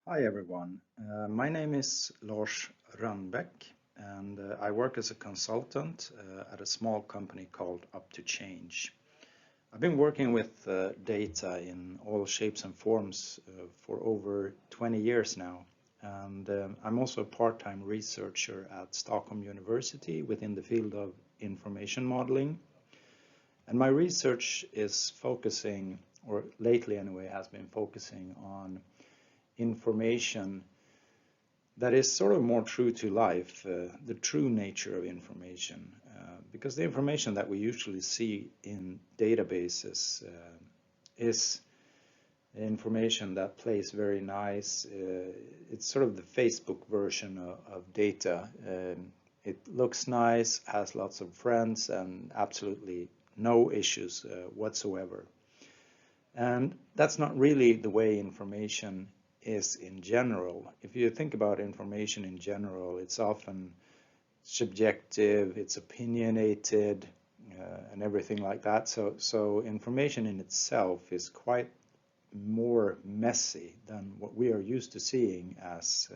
Hi everyone, my name is Lars Rönnbäck and I work as a consultant at a small company called Up to Change. I've been working with data in all shapes and forms for over 20 years now, and I'm also a part-time researcher at Stockholm University within the field of information modeling. And my research is focusing, or lately anyway, has been focusing on information that is sort of more true to life, the true nature of information. Because the information that we usually see in databases is information that plays very nice. It's sort of the Facebook version of data. It looks nice, has lots of friends, and absolutely no issues whatsoever. And that's not really the way information is in general. If you think about information in general, it's often subjective, it's opinionated, and everything like that. So information in itself is quite more messy than what we are used to seeing as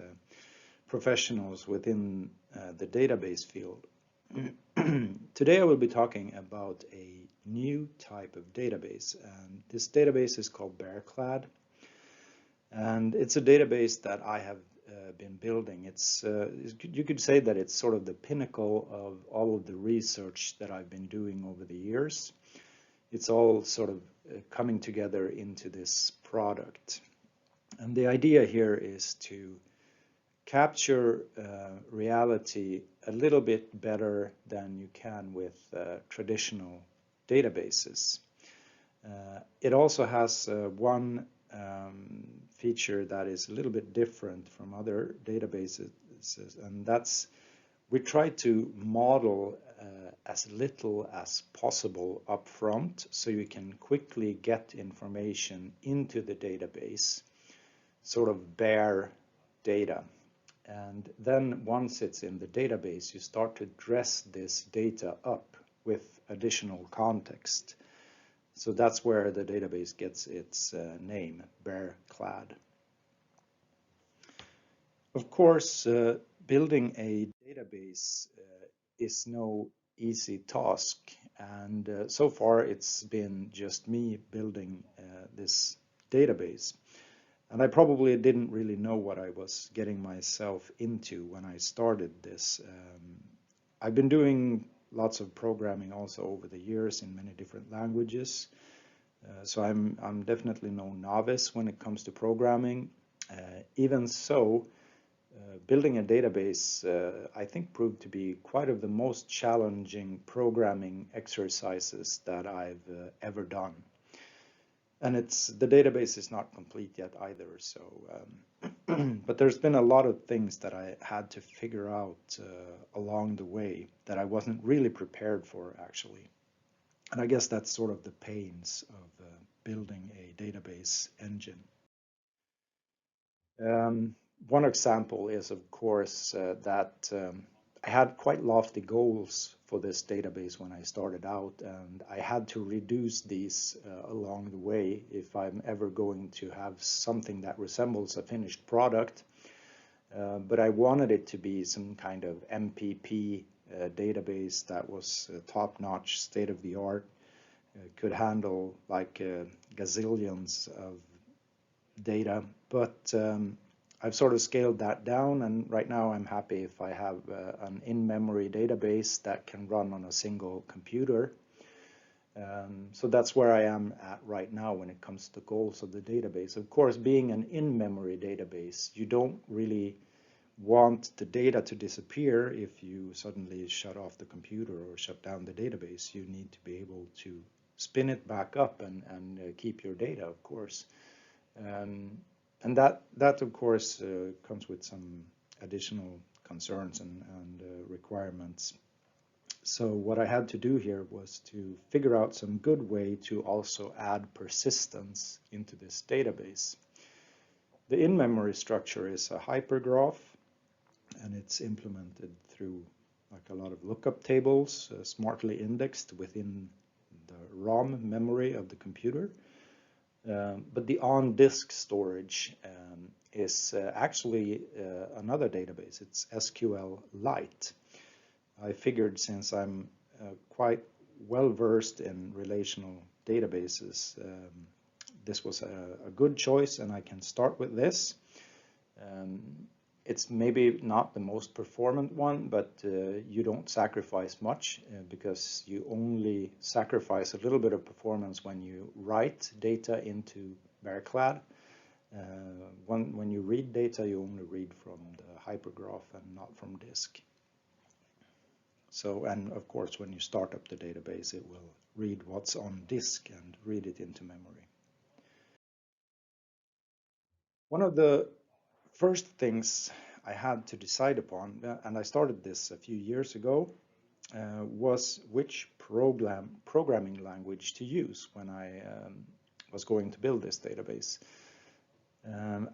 professionals within the database field. Today I will be talking about a new type of database, and this database is called Bareclad, and it's a database that I have been building. You could say that it's sort of the pinnacle of all of the research that I've been doing over the years. It's all sort of coming together into this product, and the idea here is to capture reality a little bit better than you can with traditional databases. It also has one feature that is a little bit different from other databases, and that's we try to model as little as possible up front so you can quickly get information into the database, sort of bare data. And then once it's in the database, you start to dress this data up with additional context. So that's where the database gets its name, Bareclad. Of course, building a database is no easy task, and so far it's been just me building this database. And I probably didn't really know what I was getting myself into when I started this. I've been doing lots of programming also over the years in many different languages. So I'm definitely no novice when it comes to programming. Even so, building a database I think proved to be quite of the most challenging programming exercises that I've ever done. And the database is not complete yet either. So, but there's been a lot of things that I had to figure out along the way that I wasn't really prepared for, actually. And I guess that's sort of the pains of building a database engine. One example is, of course, that I had quite lofty goals for this database when I started out, and I had to reduce these along the way if I'm ever going to have something that resembles a finished product. But I wanted it to be some kind of MPP database that was top-notch, state-of-the-art, could handle like gazillions of data, but I've sort of scaled that down, and right now I'm happy if I have an in-memory database that can run on a single computer. So that's where I am at right now when it comes to goals of the database. Of course, being an in-memory database, you don't really want the data to disappear if you suddenly shut off the computer or shut down the database. You need to be able to spin it back up and keep your data, of course. And that of course comes with some additional concerns and requirements. So what I had to do here was to figure out some good way to also add persistence into this database. The in-memory structure is a hypergraph, and it's implemented through like a lot of lookup tables, smartly indexed within the ROM memory of the computer. But the on-disk storage is actually another database. It's SQLite. I figured since I'm quite well versed in relational databases, this was a good choice, and I can start with this. It's maybe not the most performant one, but you don't sacrifice much because you only sacrifice a little bit of performance when you write data into Bareclad. When you read data, you only read from the hypergraph and not from disk. So, and of course, when you start up the database, it will read what's on disk and read it into memory. One of the first things I had to decide upon, and I started this a few years ago, was which programming language to use when I was going to build this database.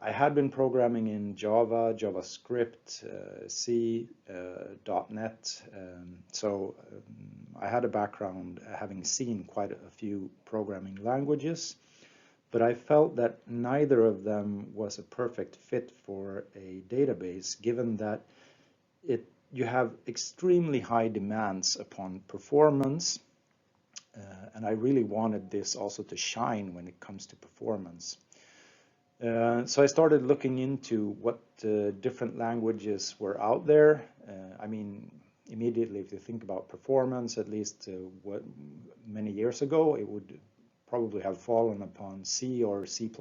I had been programming in Java, JavaScript, C, .NET, so I had a background having seen quite a few programming languages, but I felt that neither of them was a perfect fit for a database, given that you have extremely high demands upon performance, and I really wanted this also to shine when it comes to performance. So I started looking into what different languages were out there. I mean, immediately, if you think about performance, at least what many years ago, it would probably have fallen upon C or C++.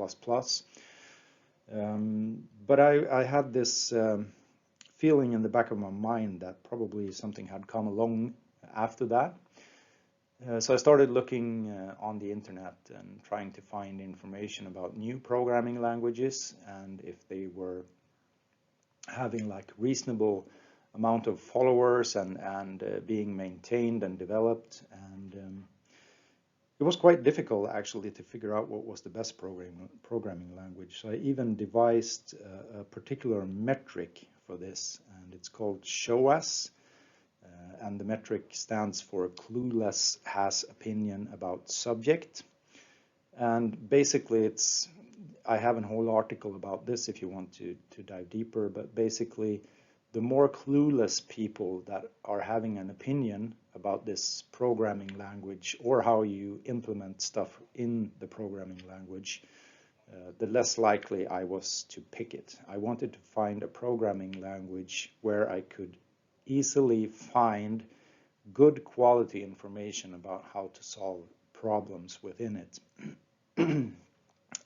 But I had this feeling in the back of my mind that probably something had come along after that. So I started looking on the internet and trying to find information about new programming languages and if they were having like reasonable amount of followers and being maintained and developed. And it was quite difficult actually to figure out what was the best programming language. So I even devised a particular metric for this, and it's called SHOAS. And the metric stands for clueless has opinion about subject. And basically I have a whole article about this if you want to dive deeper, but basically the more clueless people that are having an opinion about this programming language or how you implement stuff in the programming language, the less likely I was to pick it. I wanted to find a programming language where I could easily find good quality information about how to solve problems within it.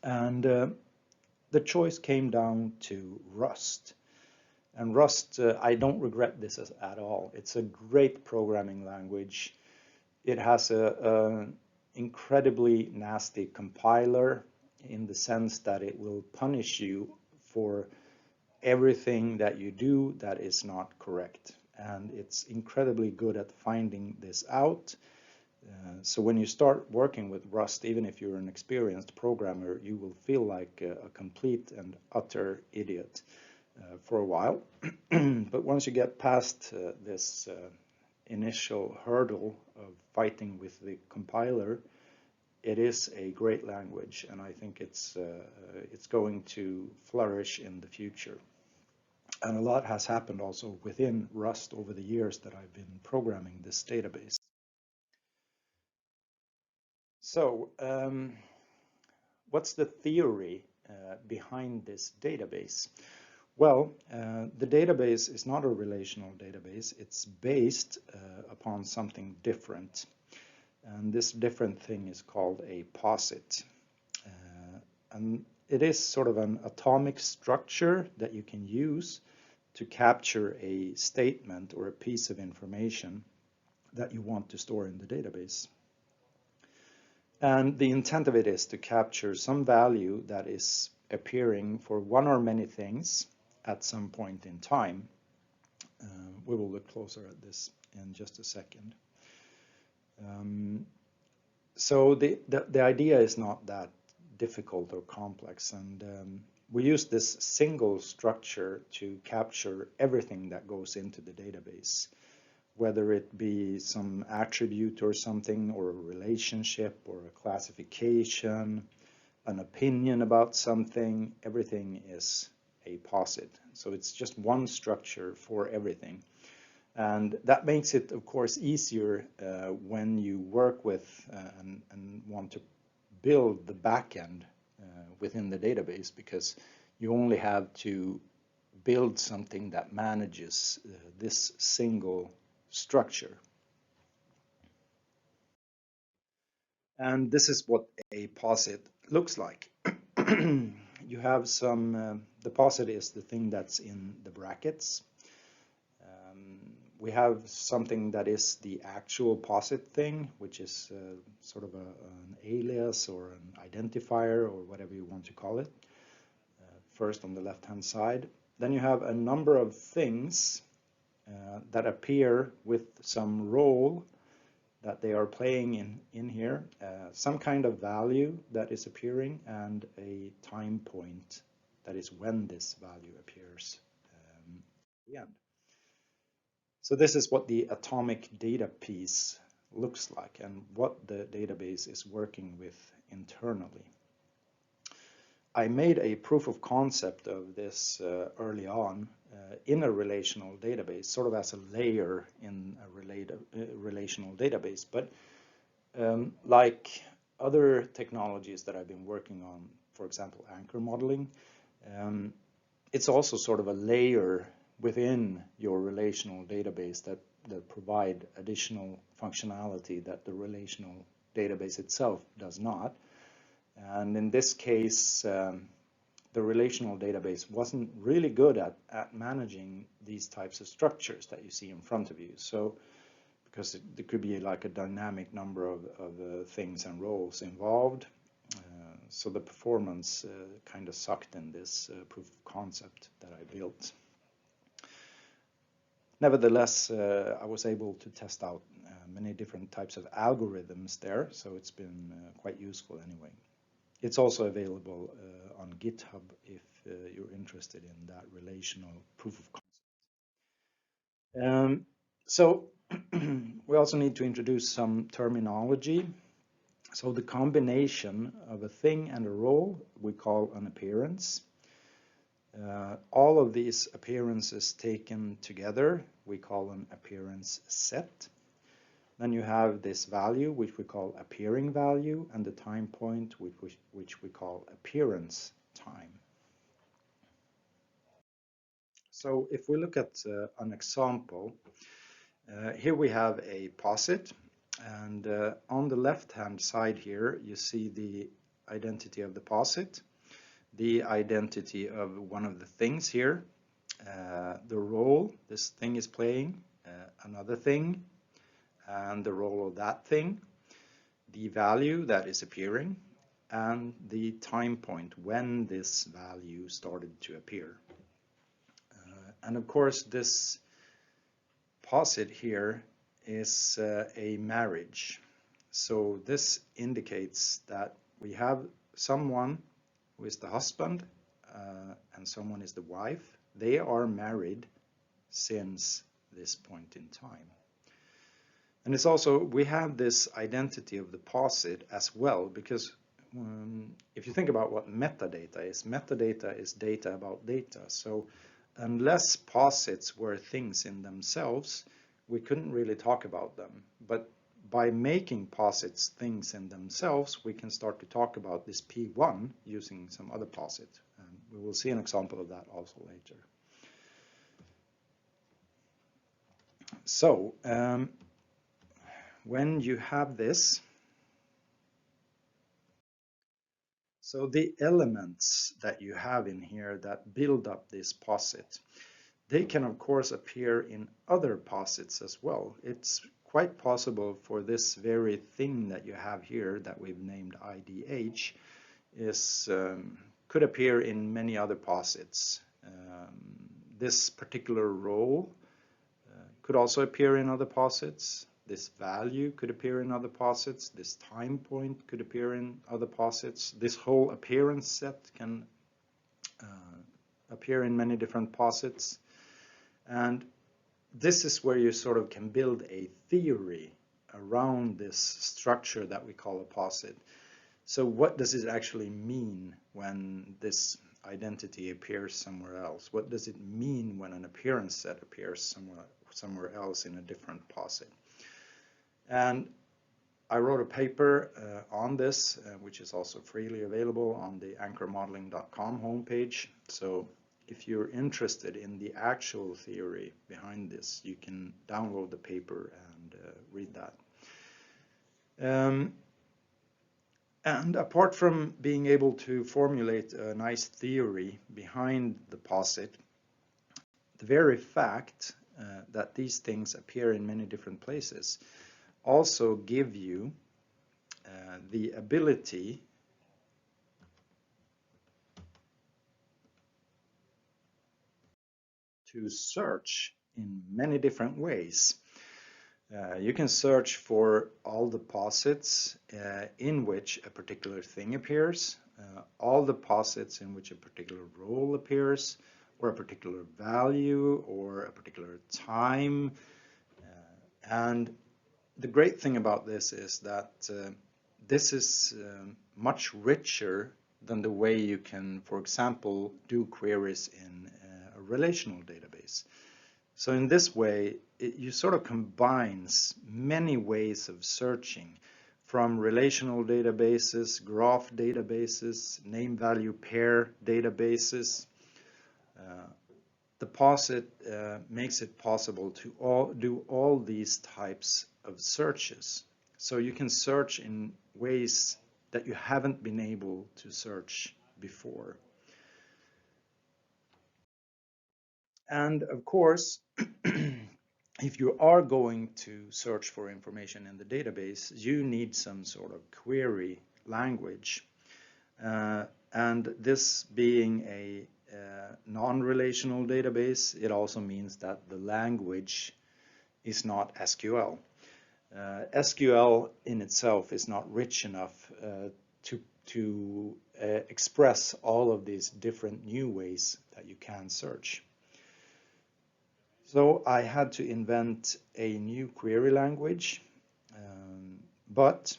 And the choice came down to Rust. And Rust, I don't regret this at all. It's a great programming language. It has an incredibly nasty compiler in the sense that it will punish you for everything that you do that is not correct. And it's incredibly good at finding this out. So when you start working with Rust, even if you're an experienced programmer, you will feel like a complete and utter idiot for a while. But once you get past this initial hurdle of fighting with the compiler, it is a great language, and I think it's going to flourish in the future. And a lot has happened also within Rust over the years that I've been programming this database. So, what's the theory behind this database? Well, the database is not a relational database. It's based upon something different. And this different thing is called a posit. And it is sort of an atomic structure that you can use to capture a statement or a piece of information that you want to store in the database. And the intent of it is to capture some value that is appearing for one or many things at some point in time. We will look closer at this in just a second. So the idea is not that difficult or complex, and we use this single structure to capture everything that goes into the database, whether it be some attribute or something, or a relationship or a classification, an opinion about something, everything is a posit. So it's just one structure for everything. And that makes it, of course, easier when you work with and want to build the backend within the database, because you only have to build something that manages this single structure. And this is what a posit looks like. You have some, the posit is the thing that's in the brackets. We have something that is the actual posit thing, which is sort of an alias or an identifier or whatever you want to call it, first on the left-hand side. Then you have a number of things that appear with some role that they are playing in here, some kind of value that is appearing, and a time point that is when this value appears at the end. So this is what the atomic data piece looks like and what the database is working with internally. I made a proof of concept of this early on in a relational database, sort of as a layer in a relational database. But like other technologies that I've been working on, for example, anchor modeling, it's also sort of a layer within your relational database that provide additional functionality that the relational database itself does not. And in this case, the relational database wasn't really good at managing these types of structures that you see in front of you. So, because there could be like a dynamic number of things and roles involved, so the performance kind of sucked in this proof of concept that I built. Nevertheless, I was able to test out many different types of algorithms there, so it's been quite useful anyway. It's also available on GitHub if you're interested in that relational proof of concept. So we also need to introduce some terminology. So the combination of a thing and a role we call an appearance. All of these appearances taken together we call an appearance set. Then you have this value, which we call appearing value, and the time point, which we call appearance time. So if we look at an example, here we have a posit, and on the left-hand side here, you see the identity of the posit, the identity of one of the things here, the role this thing is playing, another thing, and the role of that thing, the value that is appearing, and the time point when this value started to appear. And of course, this posit here is a marriage. So this indicates that we have someone who is the husband and someone is the wife. They are married since this point in time. And it's also, we have this identity of the posit as well, because if you think about what metadata is data about data. So unless posits were things in themselves, we couldn't really talk about them. But by making posits things in themselves, we can start to talk about this P1 using some other posit. And we will see an example of that also later. So, when you have this, so the elements that you have in here that build up this posit, they can of course appear in other posits as well. It's quite possible for this very thing that you have here that we've named IDH could appear in many other posits. This particular role could also appear in other posits. This value could appear in other posits. This time point could appear in other posits. This whole appearance set can appear in many different posits. And this is where you sort of can build a theory around this structure that we call a posit. So what does it actually mean when this identity appears somewhere else? What does it mean when an appearance set appears somewhere else in a different posit? And I wrote a paper on this, which is also freely available on the anchormodeling.com homepage. So if you're interested in the actual theory behind this, you can download the paper and read that. And apart from being able to formulate a nice theory behind the posit, the very fact that these things appear in many different places also give you the ability to search in many different ways. You can search for all the posits in which a particular thing appears, all the posits in which a particular role appears, or a particular value, or a particular time. And the great thing about this is that this is much richer than the way you can, for example, do queries in a relational database. So in this way, you sort of combines many ways of searching, from relational databases, graph databases, name value pair databases. The posit makes it possible to do all these types of searches. So you can search in ways that you haven't been able to search before. And of course, if you are going to search for information in the database, you need some sort of query language. And this being a non-relational database, it also means that the language is not SQL. SQL in itself is not rich enough to express all of these different new ways that you can search. So I had to invent a new query language, but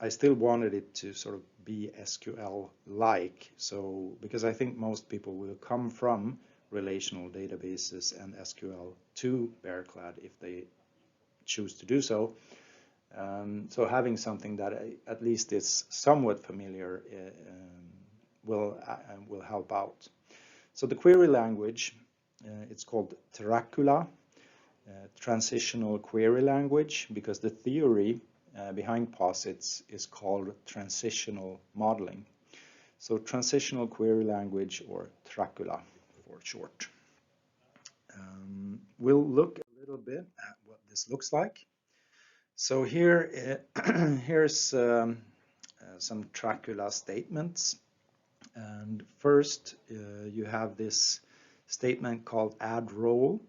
I still wanted it to sort of be SQL-like. So because I think most people will come from relational databases and SQL to Bareclad if they choose to do so. So having something that at least is somewhat familiar will help out. So the query language, it's called Dracula, transitional query language, because the theory behind posits is called transitional modeling. So transitional query language, or Dracula for short. We'll look a little bit at what this looks like. So here, here's some Dracula statements. And first, you have this statement called add role.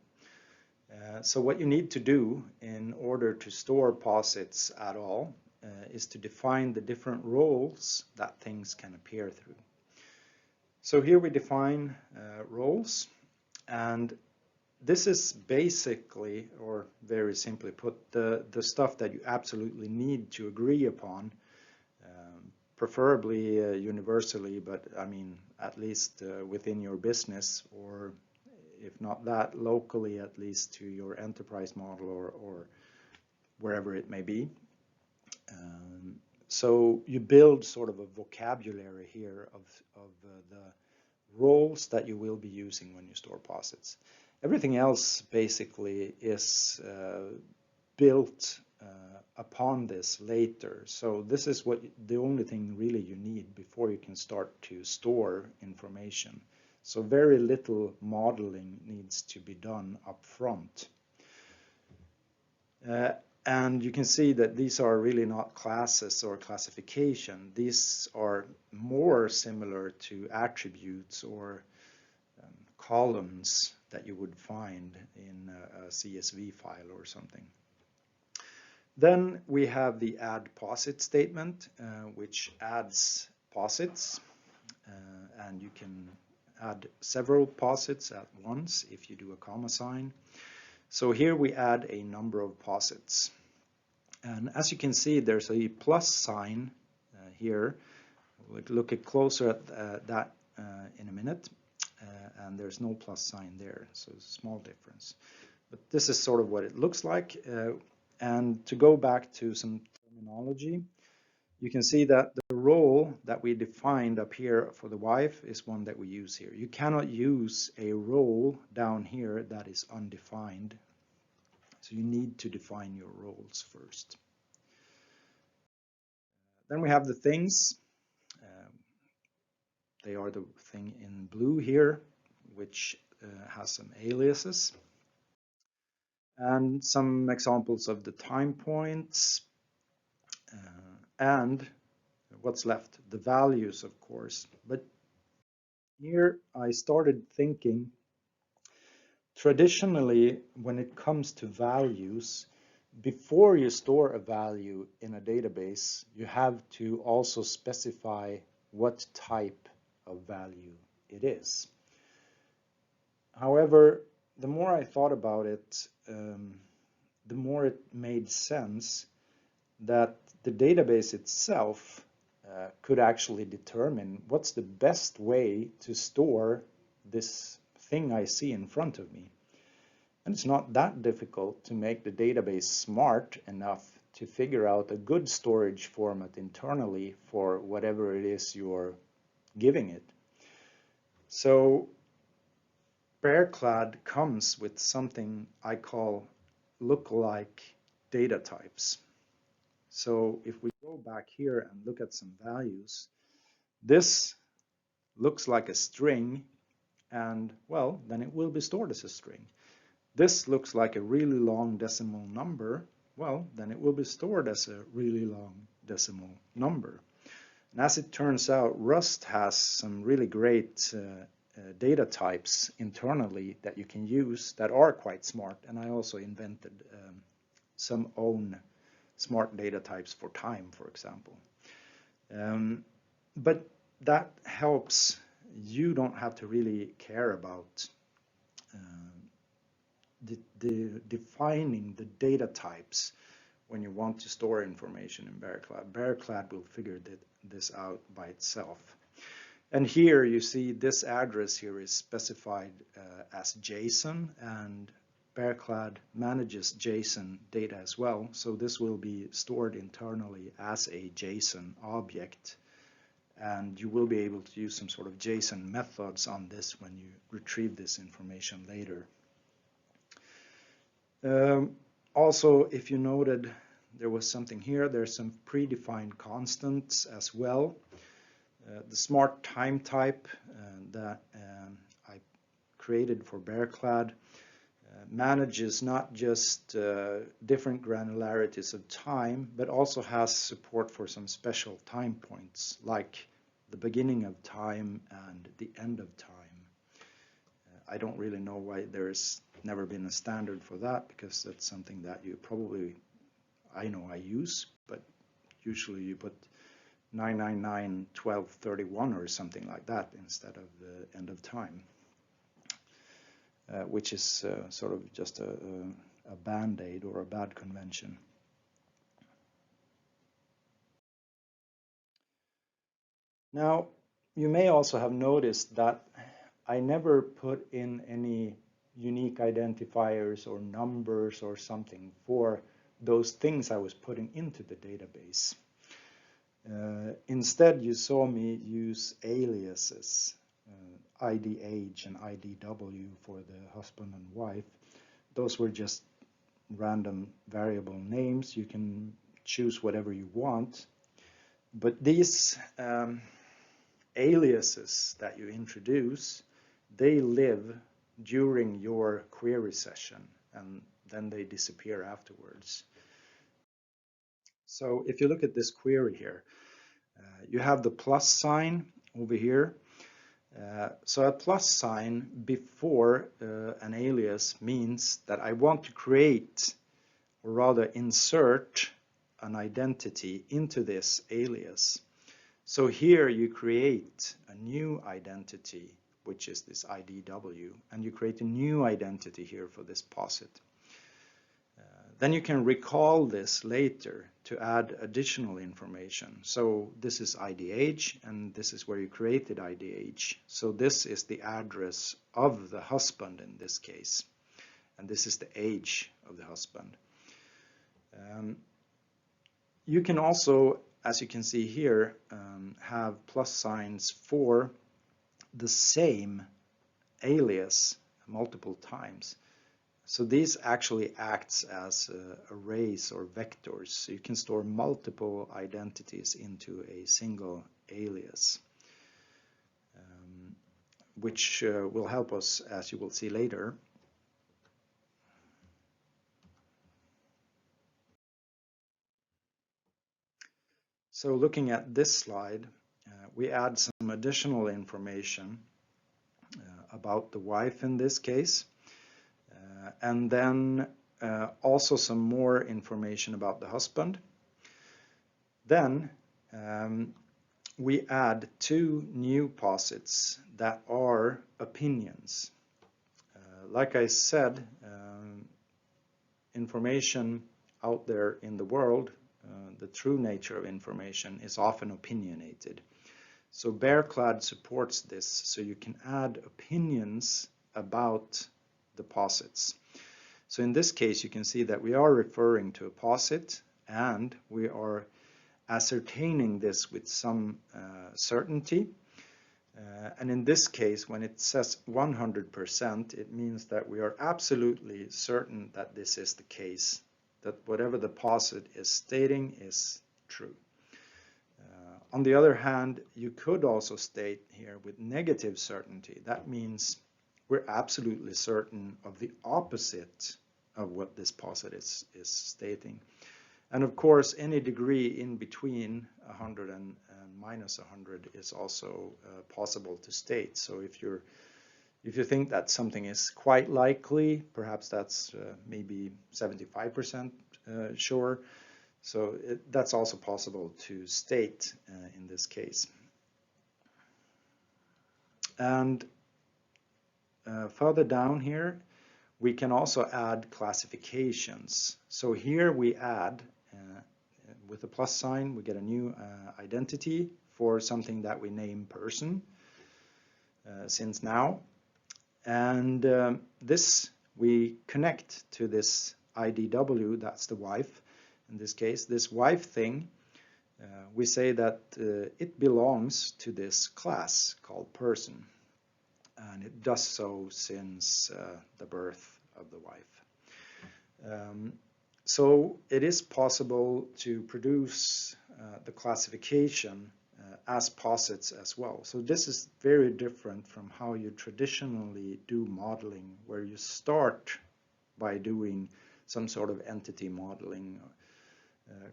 So what you need to do in order to store posits at all is to define the different roles that things can appear through. So here we define roles, and this is basically, or very simply put, the stuff that you absolutely need to agree upon, preferably universally, but I mean at least within your business, or if not that, locally at least to your enterprise model or wherever it may be. So you build sort of a vocabulary here of the roles that you will be using when you store posits. Everything else basically is built upon this later. So this is the only thing really you need before you can start to store information. So very little modeling needs to be done up front. And you can see that these are really not classes or classification. These are more similar to attributes or columns that you would find in a CSV file or something. Then we have the add posit statement, which adds posits, and you can add several posits at once if you do a comma sign. So here we add a number of posits. And as you can see, there's a plus sign here. We'll look at closer at that in a minute, and there's no plus sign there, so it's a small difference. But this is sort of what it looks like. And to go back to some terminology, you can see that the role that we defined up here for the wife is one that we use here. You cannot use a role down here that is undefined. So you need to define your roles first. Then we have the things. They are the thing in blue here, which has some aliases. And some examples of the time points. And what's left? The values, of course. But here I started thinking, traditionally, when it comes to values, before you store a value in a database, you have to also specify what type of value it is. However, the more I thought about it, the more it made sense that the database itself could actually determine what's the best way to store this thing I see in front of me. And it's not that difficult to make the database smart enough to figure out a good storage format internally for whatever it is you're giving it. So Bareclad comes with something I call lookalike data types. So if we go back here and look at some values, this looks like a string, and well, then it will be stored as a string. This looks like a really long decimal number, well, then it will be stored as a really long decimal number. And as it turns out, Rust has some really great data types internally that you can use that are quite smart, and I also invented some own smart data types for time, for example. But that helps. You don't have to really care about defining the data types when you want to store information in Bareclad. Bareclad will figure this out by itself. And here you see this address here is specified as JSON, and Bareclad manages JSON data as well. So this will be stored internally as a JSON object. And you will be able to use some sort of JSON methods on this when you retrieve this information later. Also, if you noted, there was something here. There's some predefined constants as well. The smart time type that I created for Bareclad manages not just different granularities of time, but also has support for some special time points, like the beginning of time and the end of time. I don't really know why there's never been a standard for that, because that's something that you probably, I know I use, but usually you put 999-1231 or something like that instead of the end of time, which is sort of just a band-aid or a bad convention. Now, you may also have noticed that I never put in any unique identifiers or numbers or something for those things I was putting into the database. Instead, you saw me use aliases, IDH and IDW for the husband and wife. Those were just random variable names. You can choose whatever you want. But these aliases that you introduce, they live during your query session, and then they disappear afterwards. So if you look at this query here, you have the plus sign over here. So a plus sign before an alias means that I want to create, or rather insert, an identity into this alias. So here you create a new identity, which is this IDW, and you create a new identity here for this posit. Then you can recall this later to add additional information. So this is IDH, and this is where you created IDH. So this is the address of the husband in this case, and this is the age of the husband. You can also, as you can see here, have plus signs for the same alias multiple times. So these actually acts as arrays or vectors. So you can store multiple identities into a single alias, which will help us, as you will see later. So looking at this slide, we add some additional information about the wife in this case. And then also some more information about the husband. Then we add two new posits that are opinions. Like I said, information out there in the world, the true nature of information is often opinionated. So Bareclad supports this, so you can add opinions about the posits. So in this case, you can see that we are referring to a posit, and we are ascertaining this with some certainty. And in this case, when it says 100%, it means that we are absolutely certain that this is the case, that whatever the posit is stating is true. On the other hand, you could also state here with negative certainty. That means we're absolutely certain of the opposite of what this posit is stating. And of course, any degree in between 100 and minus 100 is also possible to state. So if you think that something is quite likely, perhaps that's maybe 75% sure. So that's also possible to state in this case. And further down here, we can also add classifications. So here we add, with a plus sign, we get a new identity for something that we name person since now. And this we connect to this IDW, that's the wife. In this case, this wife thing, we say that it belongs to this class called person. And it does so since the birth of the wife. So it is possible to produce the classification as posits as well. So this is very different from how you traditionally do modeling, where you start by doing some sort of entity modeling,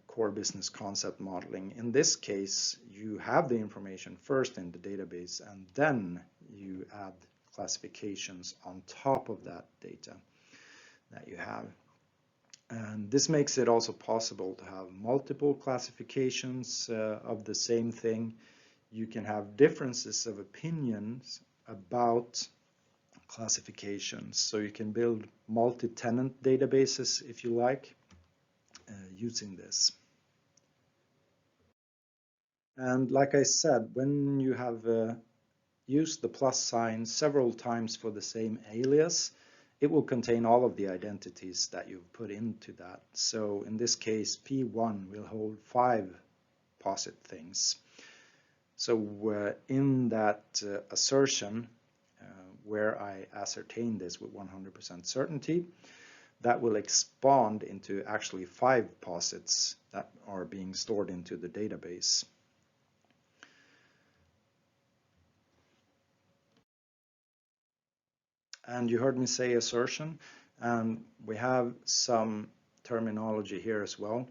core business concept modeling. In this case, you have the information first in the database, and then you add classifications on top of that data that you have. And this makes it also possible to have multiple classifications of the same thing. You can have differences of opinions about classifications. So you can build multi-tenant databases, if you like, using this. And like I said, when you have used the plus sign several times for the same alias, it will contain all of the identities that you've put into that. So in this case, P1 will hold 5 posit things. So in that assertion, where I ascertain this with 100% certainty, that will expand into actually 5 posits that are being stored into the database. And you heard me say assertion, and we have some terminology here as well.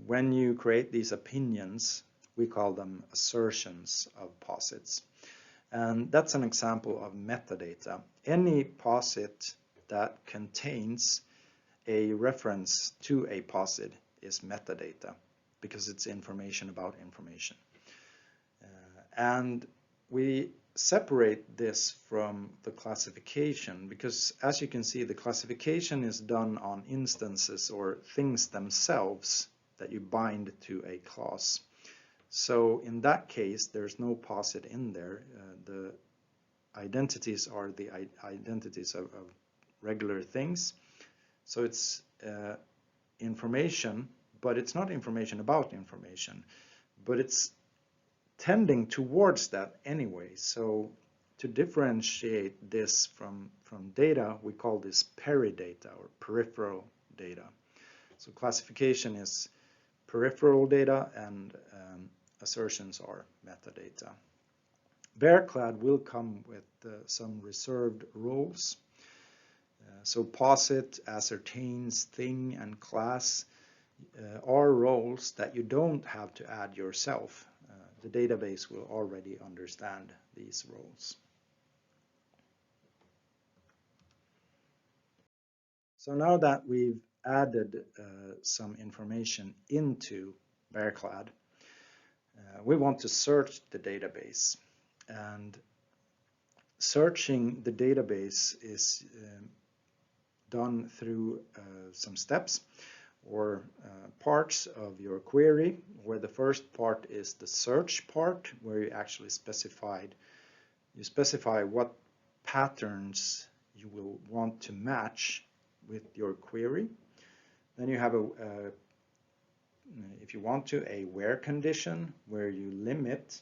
When you create these opinions, we call them assertions of posits. And that's an example of metadata. Any posit that contains a reference to a posit is metadata, because it's information about information. And we separate this from the classification, because as you can see, the classification is done on instances or things themselves that you bind to a class. So in that case, there's no posit in there. The identities are the identities of regular things. So it's information, but it's not information about information, but it's tending towards that anyway. So to differentiate this from data, we call this peridata or peripheral data. So classification is peripheral data and assertions are metadata. Bareclad will come with some reserved roles. So posit, ascertains, thing, and class are roles that you don't have to add yourself. The database will already understand these roles. So now that we've added some information into Bareclad, we want to search the database. And searching the database is done through some steps or parts of your query, where the first part is the search part, where you actually specify what patterns you will want to match with your query. Then you have if you want to, a where condition, where you limit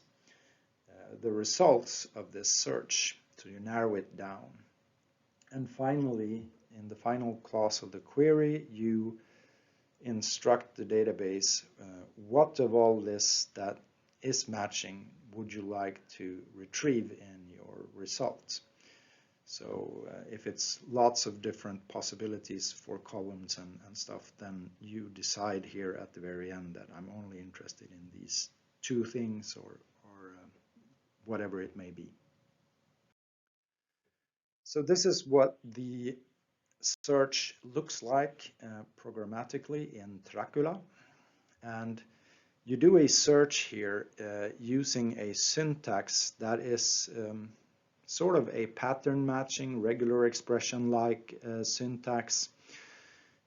the results of this search, so you narrow it down. And finally, in the final clause of the query, you instruct the database what of all this that is matching would you like to retrieve in your results. So if it's lots of different possibilities for columns and stuff, then you decide here at the very end that I'm only interested in these two things or whatever it may be. So this is what the search looks like programmatically in Dracula. And you do a search here using a syntax that is sort of a pattern matching, regular expression like syntax.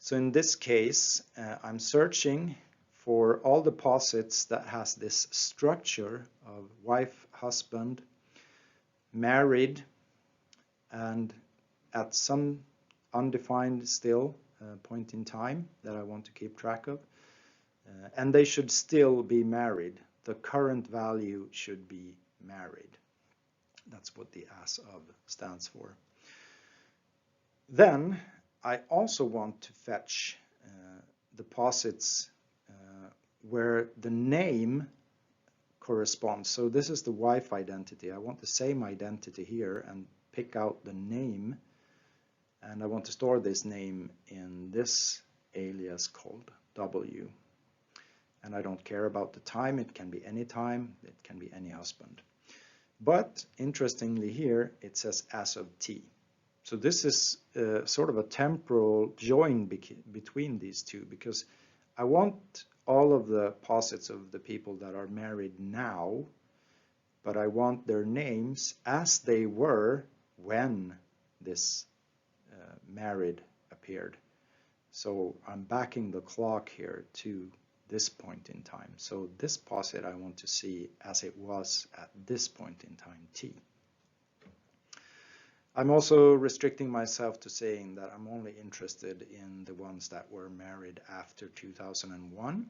So in this case, I'm searching for all the posits that has this structure of wife, husband, married, and at some undefined still point in time that I want to keep track of. And they should still be married. The current value should be married. That's what the as of stands for. Then I also want to fetch the posits where the name corresponds. So this is the wife identity. I want the same identity here and pick out the name. And I want to store this name in this alias called W. And I don't care about the time. It can be any time. It can be any husband. But interestingly here, it says as of T. So this is sort of a temporal join between these two, because I want all of the posits of the people that are married now, but I want their names as they were when this married appeared. So I'm backing the clock here to this point in time. So this posit I want to see as it was at this point in time T. I'm also restricting myself to saying that I'm only interested in the ones that were married after 2001.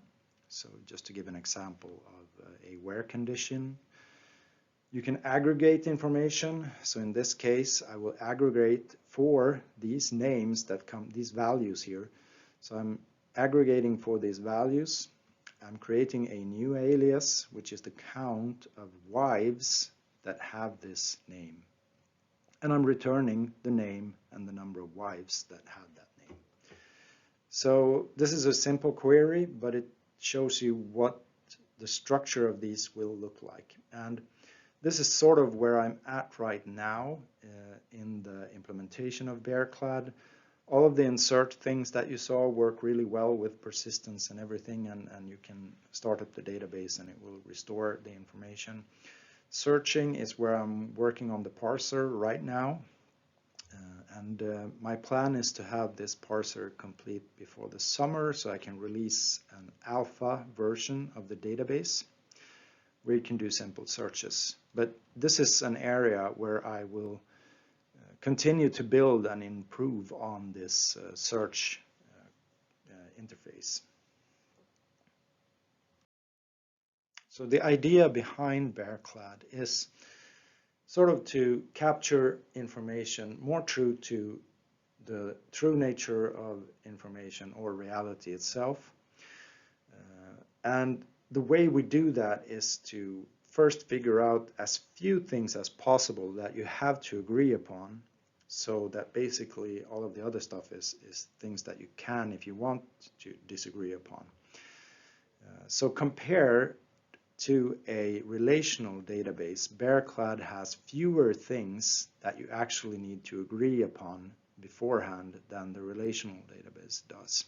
So just to give an example of a where condition. You can aggregate information. So in this case, I will aggregate for these names that come, these values here. So I'm aggregating for these values. I'm creating a new alias, which is the count of wives that have this name. And I'm returning the name and the number of wives that have that name. So this is a simple query, but it shows you what the structure of these will look like. And this is sort of where I'm at right now in the implementation of Bareclad. All of the insert things that you saw work really well with persistence and everything, and you can start up the database and it will restore the information. Searching is where I'm working on the parser right now. And my plan is to have this parser complete before the summer so I can release an alpha version of the database where you can do simple searches. But this is an area where I will continue to build and improve on this search interface. So the idea behind Bareclad is sort of to capture information more true to the true nature of information or reality itself. And the way we do that is to first figure out as few things as possible that you have to agree upon, so that basically all of the other stuff is things that you can, if you want to, disagree upon. So compare to a relational database, Bareclad has fewer things that you actually need to agree upon beforehand than the relational database does.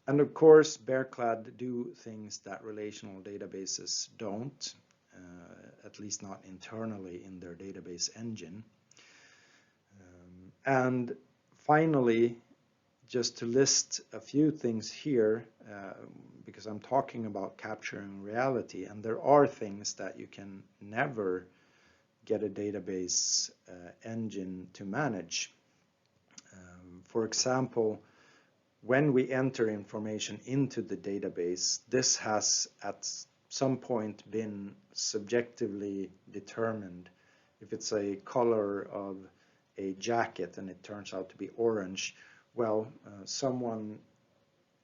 And of course, Bareclad do things that relational databases don't, at least not internally in their database engine. And finally, just to list a few things here, because I'm talking about capturing reality, and there are things that you can never get a database engine to manage. For example, when we enter information into the database, this has at some point been subjectively determined. If it's a color of a jacket and it turns out to be orange, well, someone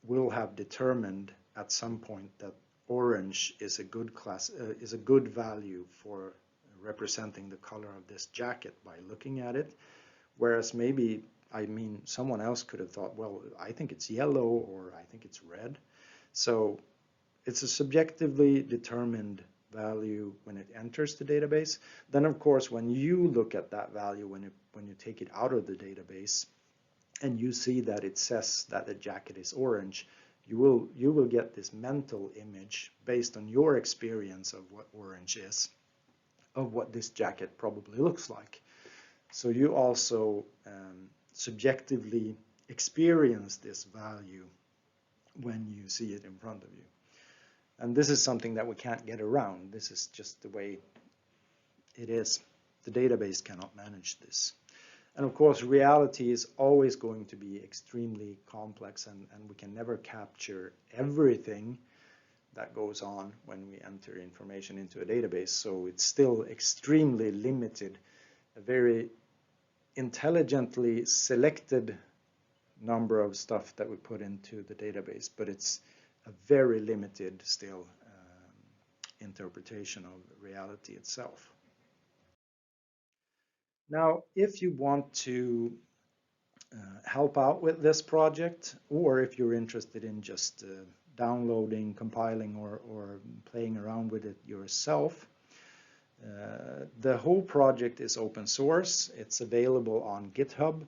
will have determined at some point that orange is a good value for representing the color of this jacket by looking at it, whereas maybe, someone else could have thought, well, I think it's yellow or I think it's red. So it's a subjectively determined value when it enters the database. Then, of course, when you look at that value, when you take it out of the database, and you see that it says that the jacket is orange, you will get this mental image based on your experience of what orange is, of what this jacket probably looks like. So you also subjectively experience this value when you see it in front of you. And this is something that we can't get around. This is just the way it is. The database cannot manage this. And of course, reality is always going to be extremely complex, and we can never capture everything that goes on when we enter information into a database. So it's still extremely limited, a very intelligently selected number of stuff that we put into the database, but it's a very limited still interpretation of reality itself. Now, if you want to help out with this project, or if you're interested in just downloading, compiling, or playing around with it yourself, the whole project is open source. It's available on GitHub.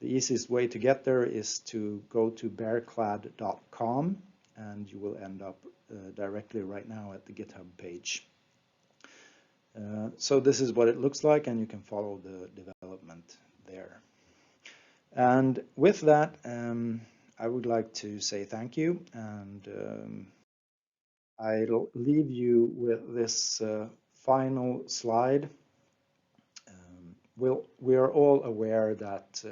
The easiest way to get there is to go to bareclad.com, and you will end up directly right now at the GitHub page. So this is what it looks like, and you can follow the development there. And with that, I would like to say thank you, and I'll leave you with this final slide. We are all aware that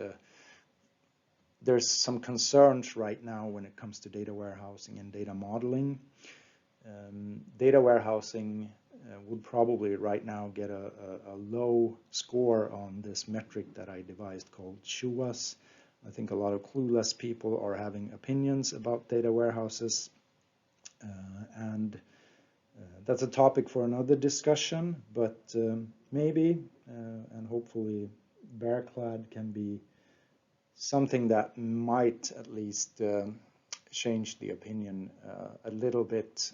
there's some concerns right now when it comes to data warehousing and data modeling. Data warehousing would probably right now get a low score on this metric that I devised called SHUAS. I think a lot of clueless people are having opinions about data warehouses, and that's a topic for another discussion, but maybe and hopefully Bareclad can be something that might at least change the opinion a little bit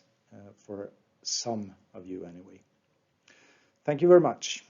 for some of you anyway. Thank you very much.